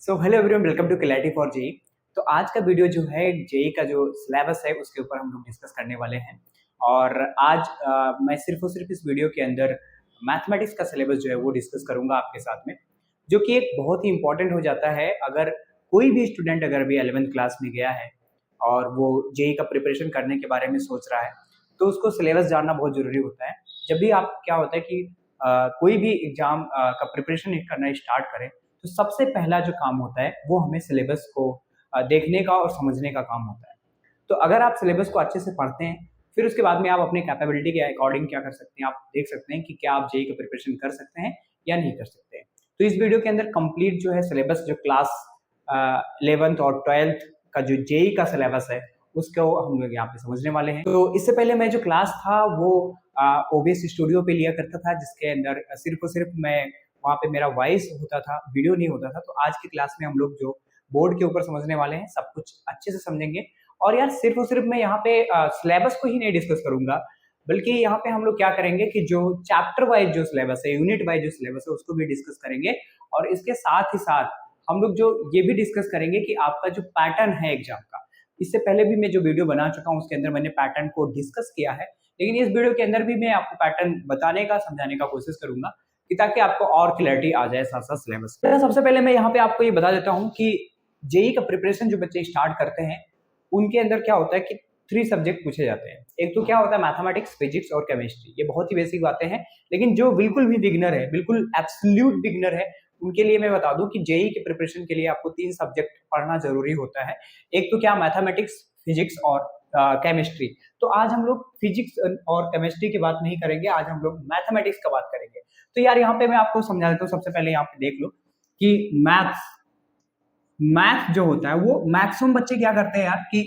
So hello everyone, welcome to clarity for JEE. तो आज का वीडियो जो है जेई का जो सिलेबस है उसके ऊपर हम लोग डिस्कस करने वाले हैं। और आज मैं सिर्फ और सिर्फ इस वीडियो के अंदर मैथमेटिक्स का सिलेबस जो है वो डिस्कस करूंगा आपके साथ में, जो कि एक बहुत ही इंपॉर्टेंट हो जाता है। अगर कोई भी स्टूडेंट अगर भी 11th क्लास में गया है और वो जेई का प्रिपरेशन करने के बारे में सोच रहा है, तो उसको सिलेबस जानना बहुत जरूरी होता है। जब भी आप क्या होता है कि कोई भी एग्जाम का प्रिपरेशन करना स्टार्ट करें, तो सबसे पहला जो काम होता है वो हमें सिलेबस को देखने का और समझने का काम होता है। तो अगर आप सिलेबस को अच्छे से पढ़ते हैं, फिर उसके बाद में आप अपने कैपेबिलिटी के अकॉर्डिंग क्या कर सकते हैं, आप देख सकते हैं कि क्या आप जेई का प्रिपरेशन कर सकते हैं या नहीं कर सकते हैं। तो इस वीडियो के अंदर कंप्लीट जो है सिलेबस, जो क्लास 11th और 12th का जो जेई का सिलेबस है उसको हम लोग यहाँ पे समझने वाले हैं। तो इससे पहले मैं जो क्लास था वो ओबीएस स्टूडियो पे लिया करता था, जिसके अंदर सिर्फ और सिर्फ मैं वहाँ पे मेरा वॉइस होता था, वीडियो नहीं होता था। तो आज की क्लास में हम लोग जो बोर्ड के ऊपर समझने वाले हैं, सब कुछ अच्छे से समझेंगे। और यार सिर्फ और सिर्फ मैं यहाँ पे सिलेबस को ही नहीं डिस्कस करूंगा, बल्कि यहाँ पे हम लोग क्या करेंगे कि जो चैप्टर वाइज जो सिलेबस है, यूनिट वाइज जो सिलेबस है, उसको भी डिस्कस करेंगे। और इसके साथ ही साथ हम लोग जो ये भी डिस्कस करेंगे कि आपका जो पैटर्न है एग्जाम का, इससे पहले भी मैं जो वीडियो बना चुका हूँ उसके अंदर मैंने पैटर्न को डिस्कस किया है, लेकिन इस वीडियो के अंदर भी मैं आपको पैटर्न बताने का, समझाने का कोशिश करूंगा कि ताकि आपको और क्लैरिटी आ जाए साथ साथ सिलेबस। सबसे पहले मैं यहाँ पे आपको ये बता देता हूँ कि जेई का प्रिपरेशन जो बच्चे स्टार्ट करते हैं उनके अंदर क्या होता है कि 3 सब्जेक्ट पूछे जाते हैं। एक तो क्या होता है मैथमेटिक्स, फिजिक्स और केमिस्ट्री। ये बहुत ही बेसिक बातें हैं, लेकिन जो बिल्कुल भी बिगिनर है, बिल्कुल एब्सोल्यूट बिगिनर है, उनके लिए मैं बता दूं कि जेई के प्रिपरेशन के लिए आपको 3 सब्जेक्ट पढ़ना जरूरी होता है। एक तो क्या, मैथमेटिक्स, फिजिक्स और केमिस्ट्री। तो आज हम लोग फिजिक्स और केमिस्ट्री की बात नहीं करेंगे, आज हम लोग मैथमेटिक्स का बात करेंगे। तो यार यहाँ पे मैं आपको समझा देता हूँ। सबसे पहले यहाँ पे देख लो कि मैथ जो होता है वो मैक्सिमम बच्चे क्या करते हैं यार कि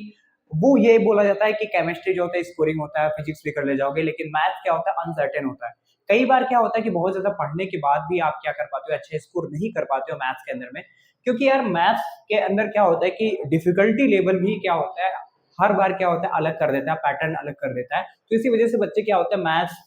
वो ये बोला जाता है कि केमिस्ट्री जो होता है स्कोरिंग होता है, फिजिक्स भी कर ले जाओगे, लेकिन मैथ क्या होता है, अनसर्टेन होता है। कई बार क्या होता है कि बहुत ज्यादा पढ़ने के बाद भी आप क्या कर पाते हो, अच्छे स्कोर नहीं कर पाते हो मैथ्स के अंदर में। क्योंकि यार मैथ्स के अंदर क्या होता है कि डिफिकल्टी लेवल भी क्या होता है, हर बार क्या होता है अलग कर देता है, पैटर्न अलग कर देता है। तो इसी वजह से बच्चे क्या होता है मैथ्स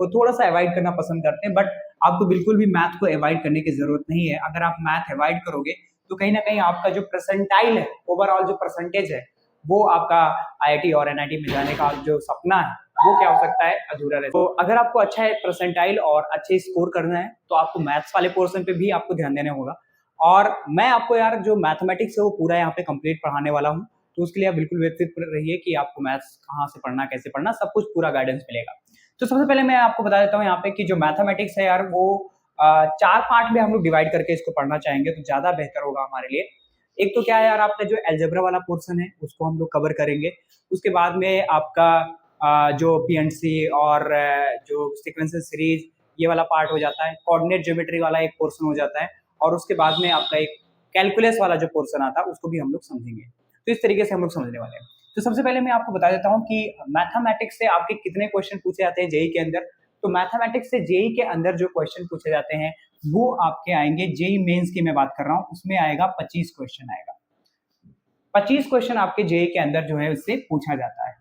को थोड़ा सा अवॉइड करना पसंद करते हैं। बट आपको बिल्कुल भी मैथ को अवॉइड करने की जरूरत नहीं है। अगर आप मैथ अवॉइड करोगे तो कहीं ना कहीं आपका जो परसेंटाइल है, ओवरऑल जो परसेंटेज है, वो आपका आईआईटी और एनआईटी में जाने का जो सपना है वो क्या हो सकता है, अधूरा रह। तो अगर आपको अच्छा है परसेंटाइल और अच्छे स्कोर करना है तो आपको मैथ्स वाले पोर्शन पे भी आपको ध्यान देना होगा। और मैं आपको यार जो मैथमेटिक्स है वो पूरा यहाँ पे कंप्लीट पढ़ाने वाला हूँ। तो उसके लिए आप बिल्कुल बेफिक्र रहिए कि आपको मैथ्स कहाँ से पढ़ना, कैसे पढ़ना, सब कुछ पूरा गाइडेंस मिलेगा। तो सबसे पहले मैं आपको बता देता हूँ यहाँ पे कि जो मैथमेटिक्स है यार वो 4 पार्ट में हम लोग डिवाइड करके इसको पढ़ना चाहेंगे तो ज्यादा बेहतर होगा हमारे लिए। एक तो क्या है यार, आपका जो अलजेब्रा वाला पोर्शन है उसको हम लोग कवर करेंगे। उसके बाद में आपका जो पीएनसी और जो सीक्वेंशियल सीरीज, ये वाला पार्ट हो जाता है। कोऑर्डिनेट ज्योमेट्री वाला एक पोर्शन हो जाता है। और उसके बाद में आपका एक कैलकुलस वाला जो पोर्शन आता है उसको भी हम लोग समझेंगे। तो इस तरीके से हम लोग समझने वाले हैं। तो सबसे पहले मैं आपको बता देता हूँ कि मैथमेटिक्स से आपके कितने क्वेश्चन पूछे जाते हैं जेई के अंदर। तो मैथमेटिक्स से जेई के अंदर जो क्वेश्चन पूछे जाते हैं वो आपके आएंगे, जेई मेंस की मैं बात कर रहा हूँ, उसमें आएगा 25 क्वेश्चन आएगा। 25 क्वेश्चन आपके जेई के अंदर जो है उससे पूछा जाता है।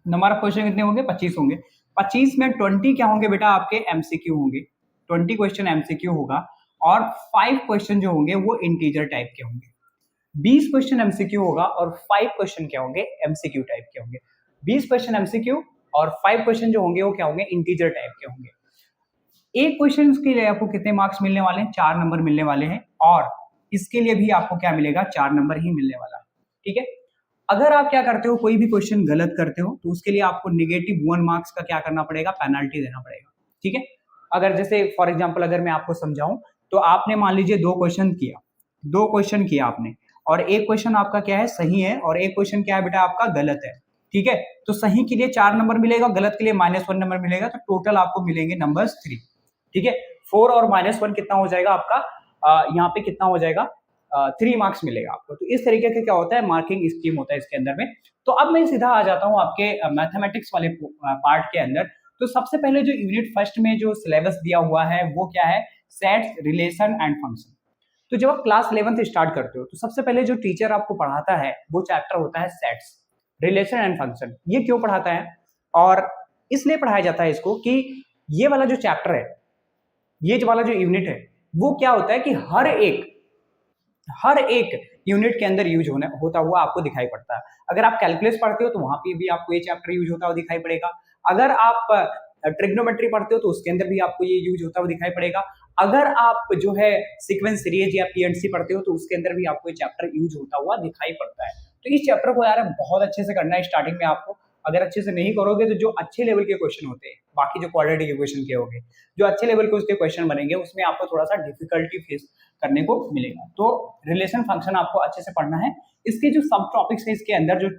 नंबर ऑफ क्वेश्चन कितने होंगे, 25 होंगे। 25 में 20 क्या होंगे बेटा, आपके एमसीक्यू होंगे। 20 क्वेश्चन एमसीक्यू होगा और 5 क्वेश्चन जो होंगे वो इंटीजर टाइप के होंगे। 20 क्वेश्चन एमसीक्यू होगा और 5 क्वेश्चन क्या होंगे, एमसीक्यू टाइप के होंगे। 20 क्वेश्चन एमसीक्यू और 5 क्वेश्चन जो होंगे वो क्या होंगे, इंटीजर टाइप के होंगे। एक क्वेश्चन के लिए आपको कितने मार्क्स मिलने वाले हैं, 4 नंबर मिलने वाले हैं। और इसके लिए भी आपको क्या मिलेगा, 4 नंबर ही मिलने वाला है। ठीक है। अगर आप क्या करते हो, कोई भी क्वेश्चन गलत करते हो तो उसके लिए आपको -1 मार्क्स का क्या करना पड़ेगा, पेनल्टी देना पड़ेगा। ठीक है। अगर जैसे फॉर एग्जांपल अगर मैं आपको समझाऊं तो आपने मान लीजिए 2 क्वेश्चन किया आपने, और एक क्वेश्चन आपका क्या है, सही है, और एक क्वेश्चन क्या है बेटा आपका गलत है। ठीक है। तो सही के लिए 4 नंबर मिलेगा, गलत के लिए -1 नंबर मिलेगा। तो टोटल आपको मिलेंगे नंबर्स 3। ठीक है। 4 और -1 कितना हो जाएगा आपका, यहाँ पे कितना हो जाएगा, 3 मार्क्स मिलेगा आपको। तो इस तरीके का क्या होता है, मार्किंग स्कीम होता है इसके अंदर में। तो अब मैं सीधा आ जाता हूँ आपके मैथमेटिक्स वाले पार्ट के अंदर। तो सबसे पहले जो यूनिट फर्स्ट में जो सिलेबस दिया हुआ है वो क्या है, सेट्स, रिलेशन एंड फंक्शन। तो जब आप क्लास 11th स्टार्ट करते हो तो सबसे पहले जो टीचर आपको पढ़ाता है वो चैप्टर होता है सेट्स, रिलेशन एंड फंक्शन। ये क्यों पढ़ाता है, और इसलिए पढ़ाया जाता है इसको कि ये वाला जो चैप्टर है, ये वाला जो यूनिट है, वो क्या होता है कि हर एक हर एक यूनिट के अंदर यूज होता हुआ आपको दिखाई पड़ता है। अगर आप कैलकुलस पढ़ते हो तो वहां पे भी आपको ये चैप्टर यूज होता हुआ दिखाई पड़ेगा। अगर आप ट्रिग्नोमेट्री पढ़ते हो तो उसके अंदर भी आपको ये यूज होता हुआ दिखाई पड़ेगा। अगर आप जो है सीक्वेंस सीरीज या पीएनसी पढ़ते हो तो उसके अंदर भी आपको ये चैप्टर यूज होता हुआ दिखाई पड़ता है। तो इस चैप्टर को यार बहुत अच्छे से करना है स्टार्टिंग में आपको। अगर अच्छे से नहीं करोगे तो जो अच्छे लेवल के क्वेश्चन होते हैं, बाकी जो क्वाड्रेटिक इक्वेशन के होंगे, जो अच्छे लेवल के उसके क्वेश्चन बनेंगे उसमें आपको थोड़ा सा डिफिकल्टी फेस करने को मिलेगा। तो रिलेशन फंक्शन आपको अच्छे से पढ़ना है। इसके जो सब टॉपिक्स है, इसके अंदर जो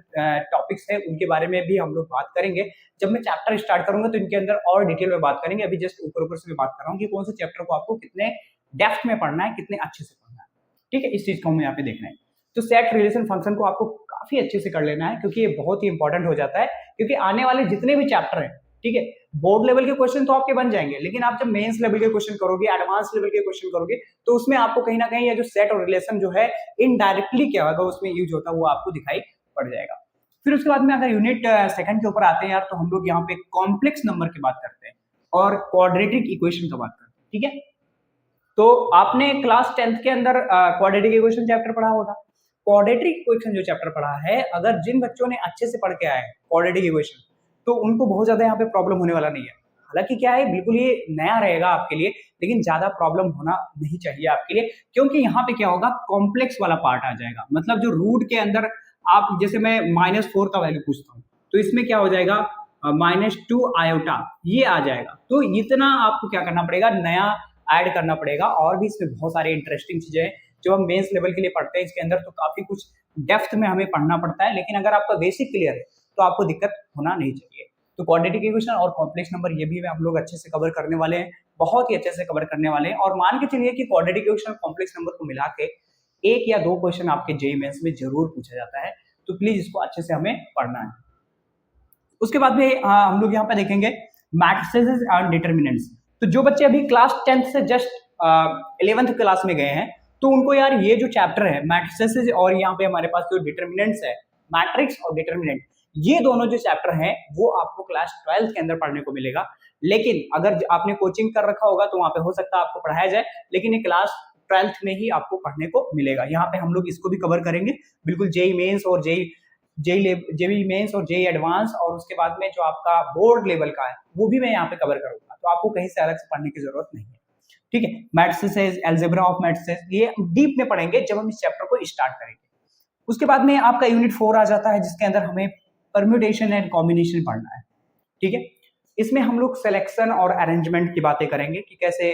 टॉपिक्स है उनके बारे में भी हम लोग बात करेंगे। जब मैं चैप्टर स्टार्ट करूंगा तो इनके अंदर और डिटेल में बात करेंगे। अभी जस्ट ऊपर ऊपर से मैं बात कर रहा हूँ कि कौन से चैप्टर को आपको कितने डेप्थ में पढ़ना है, कितने अच्छे से पढ़ना है। ठीक है, इस चीज को हमें यहाँ पे देखना है। तो सेट रिलेशन फंक्शन को आपको काफी अच्छे से कर लेना है क्योंकि ये बहुत ही इंपॉर्टेंट हो जाता है। क्योंकि आने वाले जितने भी चैप्टर हैं, ठीक है, बोर्ड लेवल के क्वेश्चन तो आपके बन जाएंगे, लेकिन आप जब मेंस लेवल के क्वेश्चन करोगे, एडवांस लेवल के क्वेश्चन करोगे, तो उसमें आपको कहीं ना कहीं ये जो सेट और रिलेशन जो है इनडायरेक्टली क्या होगा उसमें यूज होता है वो आपको दिखाई पड़ जाएगा। फिर उसके बाद में अगर यूनिट सेकंड के ऊपर आते हैं यार, तो हम लोग यहाँ पे कॉम्प्लेक्स नंबर की बात करते हैं और क्वाड्रेटिक इक्वेशन की बात करते हैं। ठीक है, तो आपने क्लास 10th के अंदर क्वाड्रेटिक इक्वेशन चैप्टर पढ़ा होगा। क्वाड्रेटिक इक्वेशन जो चैप्टर पढ़ा है, अगर जिन बच्चों ने अच्छे से पढ़ के आए क्वाड्रेटिक इक्वेशन, तो उनको बहुत ज्यादा यहाँ पे प्रॉब्लम होने वाला नहीं है। हालांकि क्या है, बिल्कुल ये नया रहेगा आपके लिए, लेकिन ज्यादा प्रॉब्लम होना नहीं चाहिए आपके लिए, क्योंकि यहाँ पे क्या होगा, कॉम्प्लेक्स वाला पार्ट आ जाएगा। मतलब जो रूट के अंदर आप, जैसे मैं -4 का वैल्यू पूछता हूँ तो इसमें क्या हो जाएगा, -2 आयोटा ये आ जाएगा। तो इतना आपको क्या करना पड़ेगा, नया ऐड करना पड़ेगा। और भी इसमें बहुत सारे इंटरेस्टिंग चीजें हैं जो हम मेंस लेवल के लिए पढ़ते हैं। इसके अंदर तो काफी कुछ डेप्थ में हमें पढ़ना पड़ता है, लेकिन अगर आपका बेसिक क्लियर है तो आपको दिक्कत होना नहीं चाहिए। तो क्वाड्रेटिक इक्वेशन और कॉम्प्लेक्स नंबर ये भी हम लोग अच्छे से कवर करने वाले हैं, बहुत ही अच्छे से कवर करने वाले हैं। और मान के चलिए कि क्वाड्रेटिक इक्वेशन और कॉम्प्लेक्स नंबर को मिला के 1 या 2 क्वेश्चन आपके जेईई मेंस में जरूर पूछा जाता है। तो प्लीज इसको अच्छे से हमें पढ़ना है। उसके बाद में हम लोग यहाँ पे देखेंगे मैट्रिसेस एंड डिटर्मिनेंट्स। तो जो बच्चे अभी क्लास 10th से जस्ट 11th क्लास में गए हैं, तो उनको यार ये जो चैप्टर है मैट्रिसेस और यहाँ पे हमारे पास जो डिटर्मिनेंट्स है, मैट्रिक्स और डिटर्मिनेंट, ये दोनों जो चैप्टर हैं वो आपको क्लास 12th के अंदर पढ़ने को मिलेगा। लेकिन अगर आपने कोचिंग कर रखा होगा तो वहां पे हो सकता है आपको पढ़ाया जाए, लेकिन ये क्लास 12th में ही आपको पढ़ने को मिलेगा। यहाँ पे हम लोग इसको भी कवर करेंगे बिल्कुल, जेईई मेंस और जेईई मेंस और जेईई एडवांस, और उसके बाद में जो आपका बोर्ड लेवल का है वो भी मैं यहाँ पे कवर करूंगा। तो आपको कहीं से अलग से पढ़ने की जरूरत नहीं है। ठीक है, मैट्रिसेस, अलजेब्रा ऑफ मैट्रिसेस, ये डीप में पढ़ेंगे जब हम इस चैप्टर को स्टार्ट करेंगे। उसके बाद में आपका यूनिट 4 आ जाता है, जिसके अंदर हमें परम्यूटेशन एंड कॉम्बिनेशन पढ़ना है। ठीक है, इसमें हम लोग सिलेक्शन और अरेंजमेंट की बातें करेंगे कि कैसे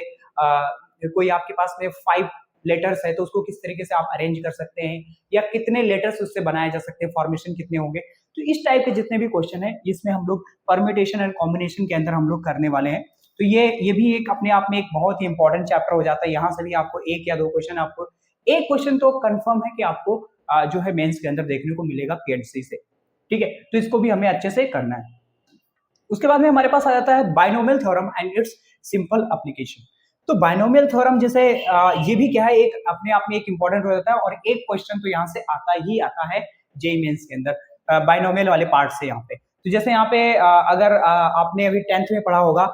कोई आपके पास में 5 लेटर्स है तो उसको किस तरीके से आप अरेंज कर सकते हैं, या कितने लेटर्स उससे बनाए जा सकते हैं, फॉर्मेशन कितने होंगे। तो इस टाइप के जितने भी क्वेश्चन है इसमें हम लोग परम्यूटेशन एंड कॉम्बिनेशन के अंदर हम लोग करने वाले हैं। तो ये भी एक अपने आप में एक बहुत ही इंपॉर्टेंट चैप्टर हो जाता है। यहाँ से भी आपको 1 या 2 क्वेश्चन, आपको एक क्वेश्चन तो कंफर्म है कि आपको जो है मेंस के अंदर देखने को मिलेगा पीएचडी से। ठीक है, तो इसको भी हमें अच्छे से करना है। उसके बाद में हमारे पास आ जाता है binomial theorem and it's simple application. तो बाइनोमियल थ्योरम जैसे ये भी क्या है, एक अपने आप में एक इंपॉर्टेंट हो जाता है, और एक क्वेश्चन तो यहाँ से आता है जेईई मेंस के अंदर बाइनोमियल वाले पार्ट से। यहाँ पे तो जैसे यहाँ पे अगर आपने अभी 10th में पढ़ा होगा,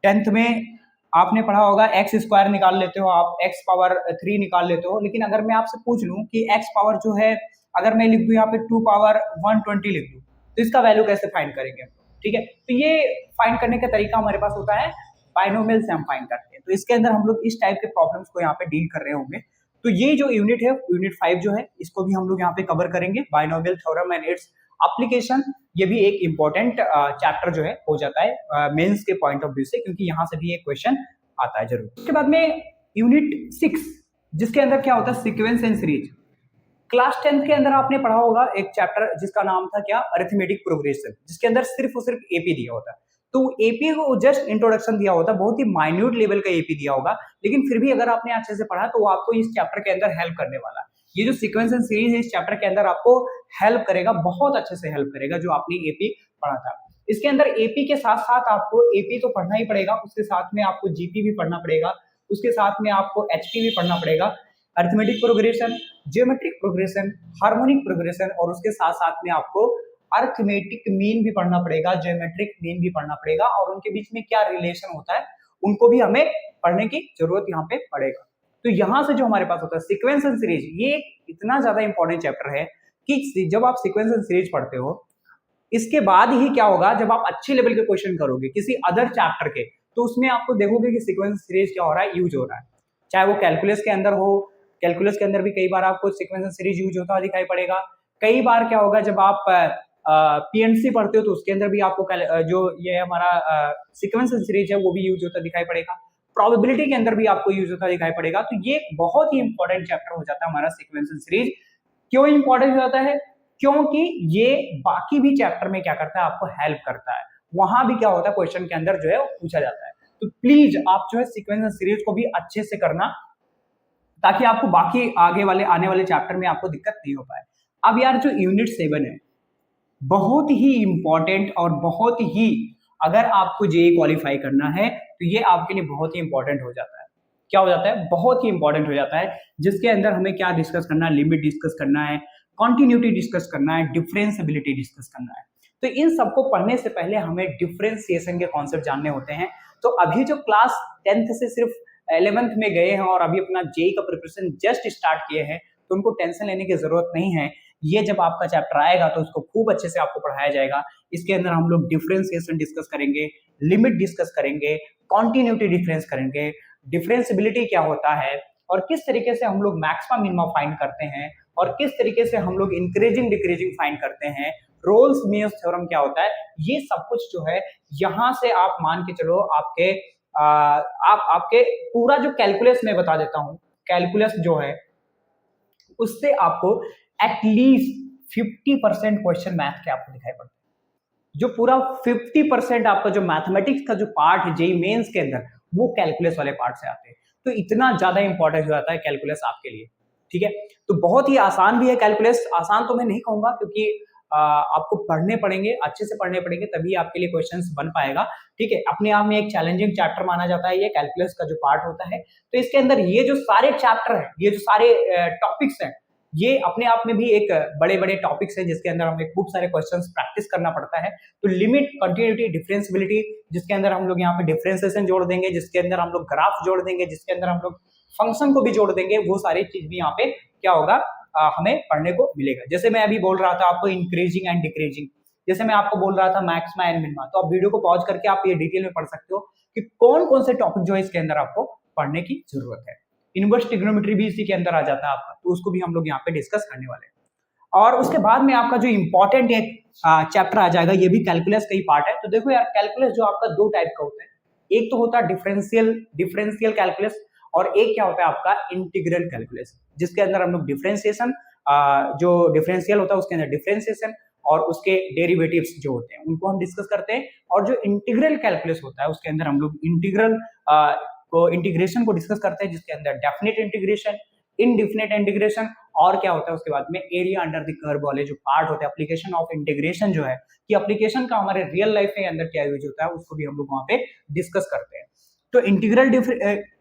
10th में आपने पढ़ा होगा एक्स स्क्वायर निकाल लेते हो आप, एक्स पावर 3 निकाल लेते हो। लेकिन अगर मैं आपसे पूछ लूं कि एक्स पावर जो है, अगर मैं लिख दूं यहाँ पे 2 पावर 120 लिख दूं, तो इसका वैल्यू कैसे फाइंड करेंगे हम? ठीक है, तो ये फाइंड करने का तरीका हमारे पास होता है बाइनोमियल से हम फाइंड करते हैं। तो इसके अंदर हम लोग इस टाइप के प्रॉब्लम्स को यहाँ पे डील कर रहे होंगे। तो ये जो यूनिट है, यूनिट 5 जो है, इसको भी हम लोग यहाँ पे कवर करेंगे, binomial theorem and its application. ये भी एक इंपॉर्टेंट चैप्टर जो है हो जाता है मेंस के पॉइंट ऑफ व्यू से, क्योंकि यहाँ से भी एक क्वेश्चन आता है जरूर। उसके बाद में यूनिट 6, जिसके अंदर क्या होता है, sequence and series. Class 10th के अंदर आपने पढ़ा होगा एक चैप्टर जिसका नाम था क्या, अरिथमेटिक प्रोग्रेशन, जिसके अंदर सिर्फ और सिर्फ एपी दिया होता है। तो एपी को जस्ट इंट्रोडक्शन दिया होता है, बहुत ही माइन्यूट लेवल का एपी दिया होगा, लेकिन फिर भी अगर आपने अच्छे से पढ़ा तो वो आपको इस चैप्टर के अंदर हेल्प करने वाला है। ये जो सीक्वेंस एंड सीरीज है इस चैप्टर के अंदर आपको हेल्प करेगा, बहुत अच्छे से हेल्प करेगा, जो आपने एपी पढ़ा था। इसके अंदर एपी के साथ साथ आपको एपी तो पढ़ना ही पड़ेगा, उसके साथ में आपको जीपी भी पढ़ना पड़ेगा, उसके साथ में आपको एचपी भी पढ़ना पड़ेगा, arithmetic progression, geometric progression, harmonic progression, और उसके साथ साथ में आपको अरिथमेटिक मीन भी पढ़ना पड़ेगा, ज्योमेट्रिक मीन भी पढ़ना पड़ेगा, और उनके बीच में क्या रिलेशन होता है उनको भी हमें पढ़ने की जरूरत यहाँ पे पड़ेगा। तो यहाँ से जो हमारे पास होता है सीक्वेंस एंड सीरीज, ये इतना ज्यादा इंपॉर्टेंट चैप्टर है कि जब आप सीक्वेंस एंड सीरीज पढ़ते हो, इसके बाद ही क्या होगा, जब आप अच्छे लेवल के क्वेश्चन करोगे किसी अदर चैप्टर के, तो उसमें आपको देखोगे कि सीक्वेंस सीरीज क्या हो रहा है, यूज हो रहा है। चाहे वो कैलकुलस के अंदर हो, कैलकुलस के अंदर भी कई बार आपको सीक्वेंस एंड सीरीज यूज होता दिखाई पड़ेगा। कई बार क्या होगा, जब आप पीएनसी पढ़ते हो तो उसके अंदर भी आपको जो ये हमारा सीक्वेंस एंड सीरीज है वो भी यूज होता दिखाई पड़ेगा। प्रोबेबिलिटी के अंदर भी आपको यूज होता दिखाई पड़ेगा। तो ये बहुत ही इंपॉर्टेंट चैप्टर हो जाता है हमारा सीक्वेंस एंड सीरीज। क्यों इंपॉर्टेंट हो जाता है? क्योंकि ये बाकी भी चैप्टर में क्या करता है, आपको हेल्प करता है। वहां भी क्या होता है, क्वेश्चन के अंदर जो है वो पूछा जाता है। तो प्लीज आप जो है सीक्वेंस एंड सीरीज को भी अच्छे से करना, ताकि आपको बाकी आगे वाले आने वाले चैप्टर में आपको दिक्कत नहीं हो पाए। अब यार जो यूनिट 7 है, बहुत ही इंपॉर्टेंट और बहुत ही, अगर आपको जेई क्वालिफाई करना है तो ये आपके लिए बहुत ही इंपॉर्टेंट हो जाता है। क्या हो जाता है? बहुत ही इंपॉर्टेंट हो जाता है, जिसके अंदर हमें क्या डिस्कस करना है, लिमिट डिस्कस करना है, कॉन्टिन्यूटी डिस्कस करना है, डिफरेंशिएबिलिटी डिस्कस करना है। तो इन सबको पढ़ने से पहले हमें डिफरेंशिएशन के कॉन्सेप्ट जानने होते हैं। तो अभी जो क्लास 10th से सिर्फ 11th में गए हैं और अभी अपना जेई का प्रिपरेशन जस्ट स्टार्ट किए हैं, तो उनको टेंशन लेने की जरूरत नहीं है। ये जब आपका चैप्टर आएगा तो उसको खूब अच्छे से आपको पढ़ाया जाएगा। इसके अंदर हम लोग डिफरेंशिएशन डिस्कस करेंगे, लिमिट डिस्कस करेंगे, कॉन्टिन्यूटी डिफरेंस करेंगे, डिफरेंशिएबिलिटी क्या होता है, और किस तरीके से हम लोग मैक्सिमम मिनिमम फाइंड करते हैं, और किस तरीके से हम लोग इंक्रीजिंग डिक्रीजिंग फाइंड करते हैं, रोल्स मेयर्स थ्योरम क्या होता है, ये सब कुछ जो है यहां से आप मान के चलो आपके आपके पूरा जो कैलकुलस मैं बता देता हूं, कैलकुलस जो है उससे आपको एटलीस्ट 50% क्वेश्चन मैथ के आपको दिखाई पड़ते हैं। जो पूरा 50% आपका जो मैथमेटिक्स का जो पार्ट है जेईई मेंस के अंदर, वो कैलकुलस वाले पार्ट से आते हैं। तो इतना ज्यादा इंपॉर्टेंट हो जाता है कैलकुलस आपके लिए। ठीक है, तो बहुत ही आसान भी है कैलकुलस। आसान तो मैं नहीं कहूंगा, क्योंकि आपको पढ़ने पड़ेंगे, अच्छे से पढ़ने पड़ेंगे, तभी आपके लिए क्वेश्चंस बन पाएगा। ठीक है, अपने आप में एक चैलेंजिंग चैप्टर माना जाता है ये कैलकुलस का जो पार्ट होता है। तो इसके अंदर ये जो सारे चैप्टर है, ये जो सारे टॉपिक्स हैं, ये अपने आप में भी एक बड़े बड़े टॉपिक्स हैं, जिसके अंदर हमें खूब सारे क्वेश्चंस प्रैक्टिस करना पड़ता है। तो लिमिट, कंटिन्यूटी, डिफरेंशिएबिलिटी, जिसके अंदर हम लोग यहाँ पे डिफरेंशिएशन जोड़ देंगे, जिसके अंदर हम लोग ग्राफ जोड़ देंगे, जिसके अंदर हम लोग फंक्शन को भी जोड़ देंगे, वो सारी चीज भी यहाँ पे क्या होगा, हमें पढ़ने को मिलेगा। जैसे मैं अभी बोल रहा था आपको इंक्रीजिंग एंड डिक्रीजिंग, जैसे मैं आपको बोल रहा था मैक्सिमा एंड मिनिमा, तो आप वीडियो को पॉज करके आप ये डिटेल में पढ़ सकते हो कि कौन कौन से टॉपिक जो है इसके अंदर आपको पढ़ने की जरूरत है। इनवर्स ट्रिग्नोमेट्री भी इसी के अंदर आ जाता है आपका, तो उसको भी हम लोग यहाँ पे डिस्कस करने वाले हैं। और उसके बाद में आपका जो इंपॉर्टेंट एक चैप्टर आ जाएगा, ये भी कैलकुलस का ही पार्ट है। तो देखो यार, कैलकुलस जो आपका दो टाइप का होता है, एक तो होता है डिफरेंशियल कैलकुलस, और एक क्या होता है आपका इंटीग्रल कैलकुलस, जिसके अंदर हम लोग डिफरेंशिएशन, जो डिफरेंशियल होता है उसके अंदर डिफरेंशिएशन और उसके डेरिवेटिव्स जो होते हैं उनको हम डिस्कस करते हैं। और जो इंटीग्रल कैलकुलस होता है उसके अंदर हम लोग इंटीग्रेशन को डिस्कस करते हैं, जिसके अंदर डेफिनेट इंटीग्रेशन, इनडेफिनेट इंटीग्रेशन, और क्या होता है उसके बाद में एरिया अंडर द कर्व वाले जो पार्ट होते हैं, एप्लीकेशन ऑफ इंटीग्रेशन जो है, कि एप्लीकेशन का हमारे रियल लाइफ के अंदर क्या यूज होता है, उसको भी हम लोग वहां पे डिस्कस करते हैं। तो इंटीग्रल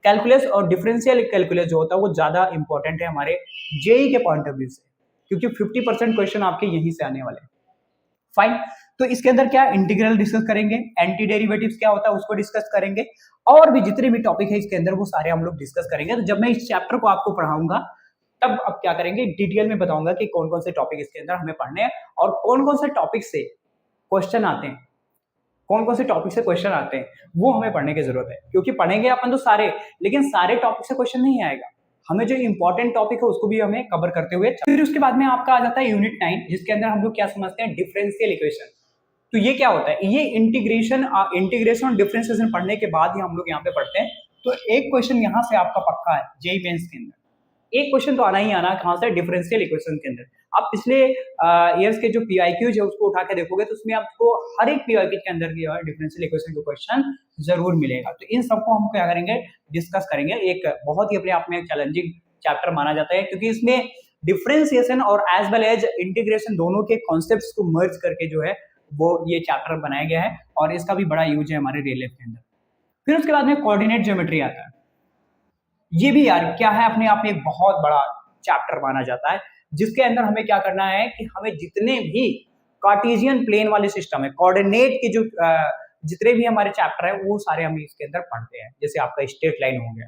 कैलकुलस और डिफरेंशियल कैलकुलस जो होता है वो ज्यादा इंपॉर्टेंट है हमारे जेईई के पॉइंट ऑफ व्यू से, क्योंकि 50% क्वेश्चन आपके यहीं से आने वाले हैं। फाइन, तो इसके अंदर क्या इंटीग्रल डिस्कस करेंगे, एंटी डेरिवेटिव्स क्या होता है उसको डिस्कस करेंगे, और भी जितने भी टॉपिक है इसके अंदर वो सारे हम लोग डिस्कस करेंगे। तो जब मैं इस चैप्टर को आपको पढ़ाऊंगा तब अब क्या करेंगे, डिटेल में बताऊंगा कि कौन कौन से टॉपिक इसके अंदर हमें पढ़ने हैं, और कौन कौन से टॉपिक से क्वेश्चन आते हैं, कौन कौन से टॉपिक से क्वेश्चन आते हैं, वो हमें पढ़ने की जरूरत है। क्योंकि पढ़ेंगे अपन तो सारे, लेकिन सारे टॉपिक से क्वेश्चन नहीं आएगा, हमें जो इंपॉर्टेंट टॉपिक है उसको भी हमें कवर करते हुए। फिर उसके बाद में आपका आ जाता है यूनिट 9, जिसके अंदर हम लोग क्या समझते हैं, डिफरेंशियल इक्वेशन। तो ये क्या होता है, ये इंटीग्रेशन और डिफरेंशिएशन पढ़ने के बाद ही हम लोग यहाँ पे पढ़ते हैं। तो एक क्वेश्चन यहाँ से आपका पक्का है जेईई मेंस के अंदर, एक क्वेश्चन तो आना ही आना, कहां से, डिफरेंशियल इक्वेशन के अंदर। आप पिछले ईयर्स के जो पीआईक्यूज है उसको उठा के देखोगे तो उसमें आपको हर एक पीआईक्यू के अंदर जो है डिफरेंशियल इक्वेशन का क्वेश्चन जरूर मिलेगा। तो इन सबको हम क्या करेंगे, डिस्कस करेंगे। एक बहुत ही अपने आप में चैलेंजिंग चैप्टर माना जाता है, क्योंकि इसमें डिफरेंशिएशन और एज वेल एज इंटीग्रेशन दोनों के कॉन्सेप्ट्स को मर्ज करके जो है वो ये चैप्टर बनाया गया है, और इसका भी बड़ा यूज है हमारे रियल लाइफ के अंदर। फिर उसके बाद में कोऑर्डिनेट ज्योमेट्री आता है। ये भी यार क्या है, अपने आप में एक बहुत बड़ा चैप्टर माना जाता है, जिसके अंदर हमें क्या करना है कि हमें जितने भी कार्टेशियन प्लेन वाले सिस्टम है, कोऑर्डिनेट के जो जितने भी हमारे चैप्टर है वो सारे हम इसके अंदर पढ़ते हैं। जैसे आपका स्ट्रेट लाइन हो गया,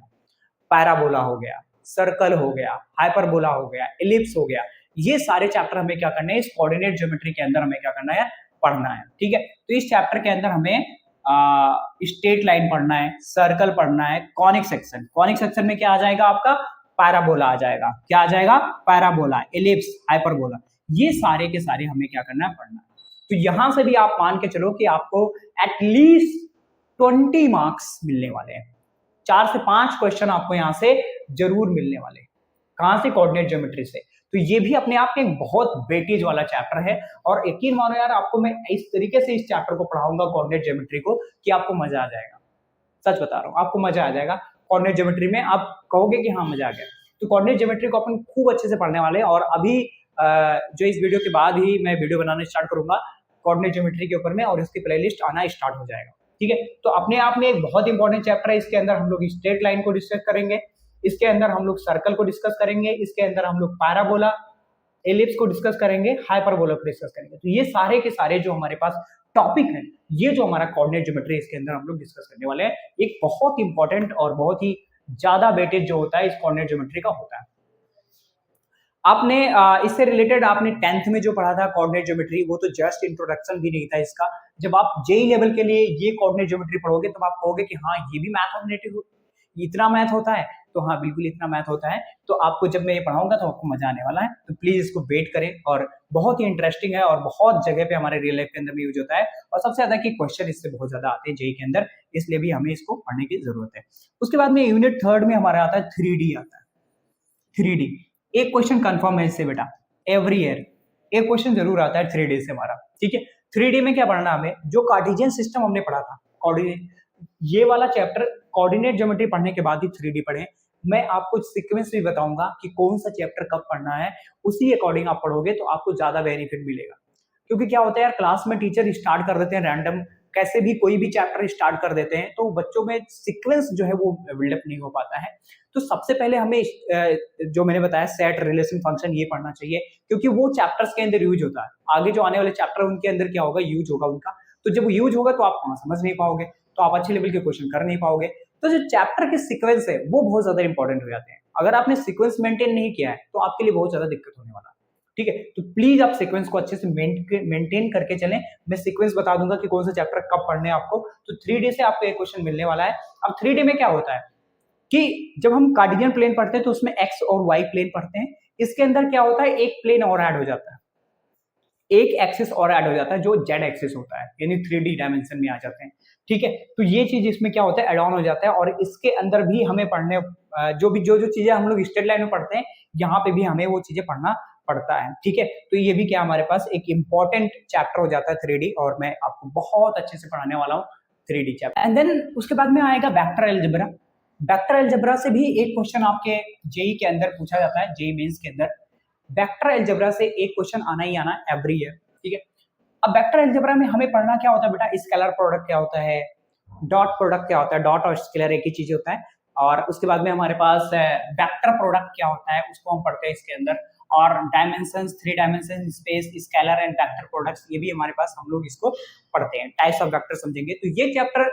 पैराबोला हो गया, सर्कल हो गया, हाइपरबोला हो गया, एलिप्स हो गया, ये सारे चैप्टर हमें क्या करना है, इस कोऑर्डिनेट ज्योमेट्री के अंदर हमें क्या करना है, पढ़ना है। ठीक है, तो इस चैप्टर के अंदर हमें स्ट्रेट लाइन पढ़ना है, सर्कल पढ़ना है, कॉनिक सेक्शन। कॉनिक सेक्शन में क्या आ जाएगा आपका, पैराबोला आ जाएगा। क्या आ जाएगा, पैराबोला, एलिप्स, हाइपरबोला, ये सारे के सारे हमें क्या करना है, पढ़ना है। तो यहां से भी आप मान के चलो कि आपको एटलीस्ट 20 मार्क्स मिलने वाले हैं। 4 से 5 क्वेश्चन आपको यहां से जरूर मिलने वाले। कहां से, कोऑर्डिनेट ज्योमेट्री से। तो ये भी अपने आप में एक बहुत वेटेज वाला चैप्टर है, और यकीन मानो यार, आपको मैं इस तरीके से इस चैप्टर को पढ़ाऊंगा कोऑर्डिनेट ज्योमेट्री को कि आपको मजा आ जाएगा। सच बता रहा हूँ, आपको मजा आ जाएगा कोऑर्डिनेट ज्योमेट्री में। आप कहोगे कि हाँ मजा आ गया। तो कोऑर्डिनेट ज्योमेट्री को अपन खूब अच्छे से पढ़ने वाले हैं, और अभी जो इस वीडियो के बाद ही मैं वीडियो बनाना स्टार्ट करूंगा कोऑर्डिनेट ज्योमेट्री के ऊपर में, और इसकी प्लेलिस्ट आना स्टार्ट हो जाएगा। ठीक है, तो अपने आप में एक बहुत इंपॉर्टेंट चैप्टर है। इसके अंदर हम लोग स्ट्रेट लाइन को डिस्कस करेंगे, इसके अंदर हम लोग सर्कल को डिस्कस करेंगे, इसके अंदर हम लोग पैराबोला, एलिप्स को डिस्कस करेंगे, हाइपरबोला को डिस्कस करेंगे। तो ये सारे के सारे जो हमारे पास टॉपिक है, ये जो हमारा कोऑर्डिनेट ज्योमेट्री, इसके अंदर हम लोग डिस्कस करने वाले हैं। एक बहुत इंपॉर्टेंट और बहुत ही ज्यादा वेटेज जो होता है इस कोऑर्डिनेट ज्योमेट्री का होता है। आपने इससे रिलेटेड आपने 10th में जो पढ़ा था कोऑर्डिनेट ज्योमेट्री, वो तो जस्ट इंट्रोडक्शन भी नहीं था इसका। जब आप जेई लेवल के लिए ये कोऑर्डिनेट ज्योमेट्री पढ़ोगे तब आप कहोगे कि हाँ ये भी मैथमेटिक, इतना मैथ होता है। तो हाँ बिल्कुल इतना मैथ होता है। तो आपको जब मैं ये पढ़ाऊंगा तो आपको मजा आने वाला है। तो प्लीज इसको वेट करें, और बहुत ही इंटरेस्टिंग है, और बहुत जगह पे हमारे रियल लाइफ के अंदर भी यूज होता है, और सबसे ज्यादा की क्वेश्चन इससे बहुत ज्यादा आते हैं जेई के अंदर, इसलिए भी हमें इसको पढ़ने की जरूरत है। उसके बाद में यूनिट 3 में हमारा आता है 3D आता है। 3D एक क्वेश्चन कंफर्म है इससे बेटा, एवरी ईयर एक क्वेश्चन जरूर आता है 3D से हमारा। ठीक है, 3D में क्या पढ़ना हमें, जो कार्टेशियन सिस्टम हमने पढ़ा था, कोऑर्डिनेट, ये वाला चैप्टर कोऑर्डिनेट ज्योमेट्री पढ़ने के बाद ही 3D पढ़े। मैं आपको सीक्वेंस भी बताऊंगा कि कौन सा चैप्टर कब पढ़ना है, उसी अकॉर्डिंग आप पढ़ोगे तो आपको ज्यादा बेनिफिट मिलेगा। क्योंकि क्या होता है यार, क्लास में टीचर स्टार्ट कर देते हैं रैंडम, कैसे भी कोई भी चैप्टर स्टार्ट कर देते हैं, तो बच्चों में सीक्वेंस जो है वो बिल्डअप नहीं हो पाता है। तो सबसे पहले हमें जो मैंने बताया सेट, रिलेशन, फंक्शन, ये पढ़ना चाहिए, क्योंकि वो चैप्टर्स के अंदर यूज होता है। आगे जो आने वाले चैप्टर उनके अंदर क्या होगा, यूज होगा उनका। तो जब वो यूज होगा तो आप वहां समझ नहीं पाओगे, तो आप अच्छे लेवल के क्वेश्चन कर नहीं पाओगे। तो जो चैप्टर के सीक्वेंस है वो बहुत ज्यादा इंपॉर्टेंट हो जाते हैं। अगर आपने सीक्वेंस मेंटेन नहीं किया है तो आपके लिए बहुत ज्यादा दिक्कत होने वाला है। ठीक है, तो प्लीज आप सीक्वेंस को अच्छे से मेंटेन करके चलें। मैं सीक्वेंस बता दूंगा कि कौन सा चैप्टर कब पढ़ने हैं आपको। तो 3D से आपको एक क्वेश्चन मिलने वाला है। अब 3D में क्या होता है कि जब हम कार्टेशियन प्लेन पढ़ते हैं तो उसमें एक्स और वाई प्लेन पढ़ते हैं। इसके अंदर क्या होता है, एक प्लेन और ऐड हो जाता है, एक एक्सिस और ऐड हो जाता है, जो जेड एक्सिस होता है, यानी 3D डायमेंशन में आ जाते हैं। ठीक है, तो ये चीज इसमें क्या होता है, एड ऑन हो जाता है। और इसके अंदर भी हमें पढ़ने जो चीजें हम लोग स्ट्रेट लाइन में पढ़ते हैं, यहाँ पे भी हमें वो चीजें पढ़ना पड़ता है। ठीक है, तो ये भी क्या हमारे पास एक इंपॉर्टेंट चैप्टर हो जाता है 3D, और मैं आपको बहुत अच्छे से पढ़ाने वाला हूँ 3D चैप्टर। एंड देन उसके बाद में आएगा वेक्टर अलजेब्रा। वेक्टर अलजेब्रा से भी एक क्वेश्चन आपके जेई के अंदर पूछा जाता है, जेई मेंस के अंदर वेक्टर अलजेब्रा से एक क्वेश्चन आना ही आना एवरी ईयर। ठीक है, अब वेक्टर अलजेब्रा में हमें पढ़ना क्या होता है बेटा, स्केलर प्रोडक्ट क्या होता है, डॉट प्रोडक्ट क्या होता है, डॉट और स्केलर एक ही चीज होता है। और उसके बाद में हमारे पास वेक्टर प्रोडक्ट क्या होता है, उसको हम पढ़ते हैं इसके अंदर। और dimensions, 3 dimension space, scalar and vector products, ये भी हमारे पास हम लोग इसको पढ़ते हैं। टाइप्स ऑफ वेक्टर समझेंगे। तो ये चैप्टर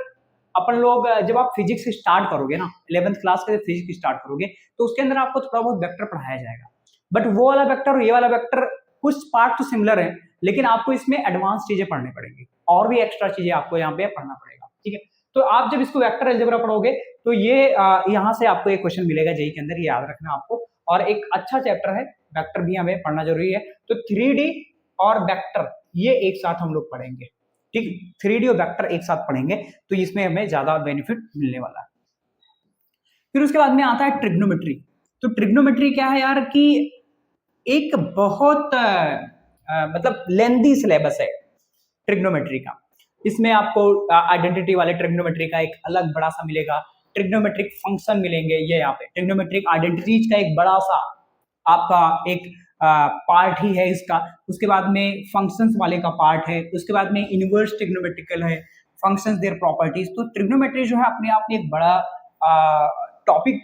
अपन लोग जब आप फिजिक्स स्टार्ट करोगे ना, 11th क्लास के फिजिक्स स्टार्ट करोगे, तो उसके अंदर आपको थोड़ा बहुत वेक्टर पढ़ाया जाएगा। बट वो वाला वेक्टर और ये वाला वेक्टर कुछ पार्ट तो सिमिलर है, लेकिन आपको इसमें एडवांस चीजें पढ़नी पड़ेंगी, और भी एक्स्ट्रा चीजें आपको यहाँ पे पढ़ना पड़ेगा। ठीक है, तो आप जब इसको वेक्टर अलजेब्रा पढ़ोगे तो ये यहाँ से आपको एक क्वेश्चन मिलेगा जेई के अंदर, ये याद रखना आपको। और एक अच्छा चैप्टर है, वेक्टर भी हमें पढ़ना जरूरी है। तो 3D और वेक्टर ये एक साथ हम लोग पढ़ेंगे। ठीक, 3D और वेक्टर एक साथ पढ़ेंगे, तो इसमें हमें ज्यादा बेनिफिट मिलने वाला है। फिर उसके बाद में आता है ट्रिग्नोमेट्री। तो ट्रिग्नोमेट्री क्या है यार, कि एक बहुत मतलब लेंदी सिलेबस है ट्रिग्नोमेट्री का। इसमें आपको आइडेंटिटी वाले ट्रिग्नोमेट्री का एक अलग बड़ा सा मिलेगा, ट्रिग्नोमेट्रिक फंक्शन मिलेंगे, ये यहाँ पे ट्रिग्नोमेट्रिक आइडेंटिटीज का एक बड़ा सा आपका एक पार्ट ही है इसका। उसके बाद में फंक्शंस वाले का पार्ट है, उसके बाद में इनवर्स ट्रिग्नोमेट्रिकल है, फंक्शंस देयर प्रॉपर्टीज। तो ट्रिग्नोमेट्री जो है अपने आप में एक बड़ा टॉपिक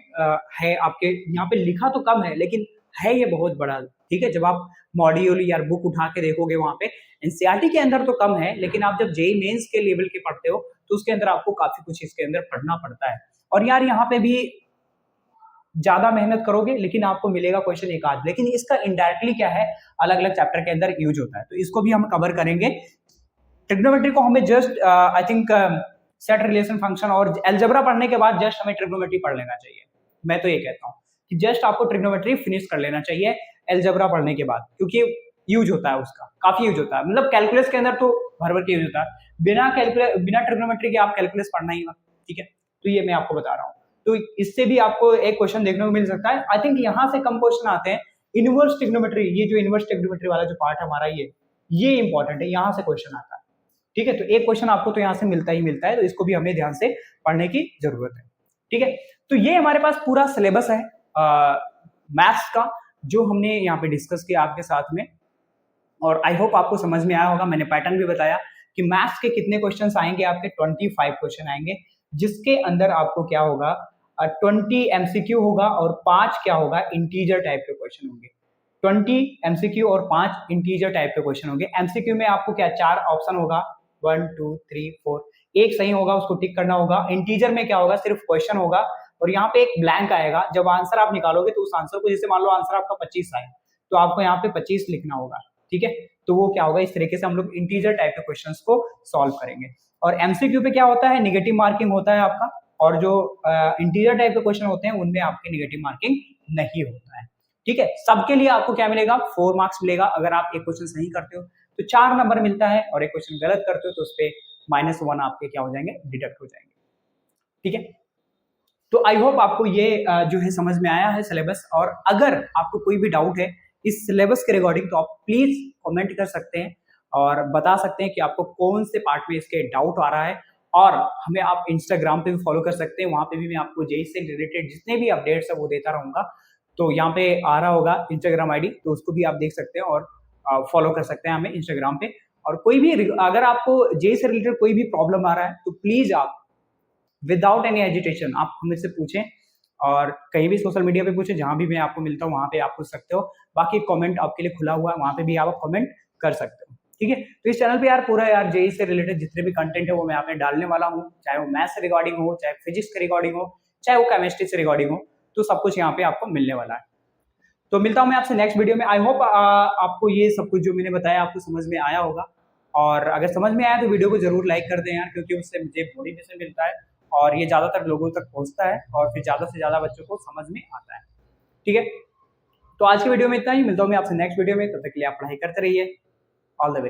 है। आपके यहाँ पे लिखा तो कम है, लेकिन है ये बहुत बड़ा। ठीक है, जब आप मॉड्यूल या बुक उठा के देखोगे वहां पे, एनसीईआरटी के अंदर तो कम है, लेकिन आप जब जेई मेंस के लेवल के पढ़ते हो तो उसके अंदर आपको काफी कुछ इसके अंदर पढ़ना पड़ता है। और यार यहाँ पे भी ज्यादा मेहनत करोगे लेकिन आपको मिलेगा क्वेश्चन एक आध, लेकिन इसका इनडायरेक्टली क्या है अलग अलग चैप्टर के अंदर यूज होता है, तो इसको भी हम कवर करेंगे। ट्रिग्नोमेट्री को हमें just I think set relation function और एल्जेब्रा पढ़ने के बाद जस्ट हमें ट्रिग्नोमेट्री पढ़ लेना चाहिए। मैं तो ये कहता हूँ कि जस्ट आपको ट्रिग्नोमेट्री फिनिश कर लेना चाहिए एल्जेब्रा पढ़ने के बाद, क्योंकि यूज होता है उसका, काफी यूज होता है, मतलब कैलकुलस के अंदर तो भर भर के यूज होता है, बिना ट्रिग्नोमेट्री के आप कैलकुलस पढ़ना ही मत, ठीक है। तो ये मैं आपको बता रहा हूँ, तो इससे भी आपको एक क्वेश्चन देखने को मिल सकता है। आई थिंक यहाँ से कम क्वेश्चन आते हैं। इनवर्स ट्रिग्नोमेट्री, ये जो इनवर्स ट्रिग्नोमेट्री वाला जो पार्ट हमारा ये इंपॉर्टेंट है, यहाँ से क्वेश्चन आता है, ठीक है। तो एक क्वेश्चन आपको तो यहाँ से मिलता ही मिलता है, तो इसको भी हमें ध्यान से पढ़ने की जरूरत है, ठीक है। तो ये हमारे पास पूरा सिलेबस है मैथ्स का, जो हमने यहाँ पे डिस्कस किया आपके साथ में, और आई होप आपको समझ में आया होगा। मैंने पैटर्न भी बताया कि मैथ्स के कितने क्वेश्चन आएंगे, आपके 25 क्वेश्चन आएंगे, जिसके अंदर आपको क्या होगा 20 एमसीक्यू होगा और 5 क्या होगा इंटीजर टाइप के क्वेश्चन होंगे। 20 एमसीक्यू और 5 इंटीजर टाइप के क्वेश्चन होंगे। एमसीक्यू में आपको क्या 4 ऑप्शन होगा, 1 2 3 4, एक सही होगा उसको टिक करना होगा। इंटीजर में क्या होगा सिर्फ क्वेश्चन होगा और यहाँ पे एक ब्लैंक आएगा, जब आंसर आप निकालोगे तो उस आंसर को, जैसे मान लो आंसर आपका 25 आए तो आपको यहाँ पे 25 लिखना होगा, ठीक है। तो वो क्या होगा, इस तरीके से हम लोग इंटीजर टाइप के क्वेश्चंस को सॉल्व करेंगे। और एमसीक्यू पे क्या होता है, नेगेटिव मार्किंग होता है आपका, और जो इंटीजर टाइप के क्वेश्चन होते हैं उनमें आपके नेगेटिव मार्किंग नहीं होता है, ठीक है। सबके लिए आपको क्या मिलेगा, 4 मार्क्स मिलेगा। अगर आप एक क्वेश्चन सही करते हो तो 4 नंबर मिलता है, और एक क्वेश्चन गलत करते हो तो उस पर -1 आपके क्या हो जाएंगे, डिडक्ट हो जाएंगे, ठीक है। तो आई होप आपको ये जो है समझ में आया है सिलेबस, और अगर आपको कोई भी डाउट है इस सिलेबस के रिगार्डिंग तो आप प्लीज कमेंट कर सकते हैं और बता सकते हैं कि आपको कौन से पार्ट में इसके डाउट आ रहा है। और हमें आप इंस्टाग्राम पे भी फॉलो कर सकते हैं, वहां पे भी मैं आपको जेई से रिलेटेड जितने भी अपडेट्स है वो देता रहूंगा। तो यहाँ पे आ रहा होगा इंस्टाग्राम आईडी, तो उसको भी आप देख सकते हैं और फॉलो कर सकते हैं हमें इंस्टाग्राम पे। और कोई भी अगर आपको जेई से रिलेटेड कोई भी प्रॉब्लम आ रहा है तो प्लीज आप विदाउट एनी एजिटेशन आप मुझसे पूछें, और कहीं भी सोशल मीडिया पे पूछें, जहां भी मैं आपको मिलता हूँ वहां पे आप पूछ सकते हो। बाकी कमेंट आपके लिए खुला हुआ है, वहां पे भी आप कमेंट कर सकते हो, ठीक है। तो इस चैनल पे यार पूरा यार जेई से रिलेटेड जितने भी कंटेंट है वो मैं यहाँ पे डालने वाला हूँ, चाहे वो मैथ्स से रिगार्डिंग हो, चाहे फिजिक्स के रिगार्डिंग हो, चाहे वो केमिस्ट्री से रिगार्डिंग हो, तो सब कुछ यहाँ पे आपको मिलने वाला है। तो मिलता हूँ मैं आपसे नेक्स्ट वीडियो में। आई होप आपको ये सब कुछ जो मैंने बताया आपको समझ में आया होगा, और अगर समझ में आया तो वीडियो को जरूर लाइक कर दें यार, क्योंकि उससे मुझे मोटिवेशन मिलता है और ये ज्यादातर लोगों तक पहुंचता है और फिर ज्यादा से ज्यादा बच्चों को समझ में आता है, ठीक है। तो आज की वीडियो में इतना ही, मिलता हूँ मैं आपसे नेक्स्ट वीडियो में, तब तक के लिए आप पढ़ाई करते रहिए। All the very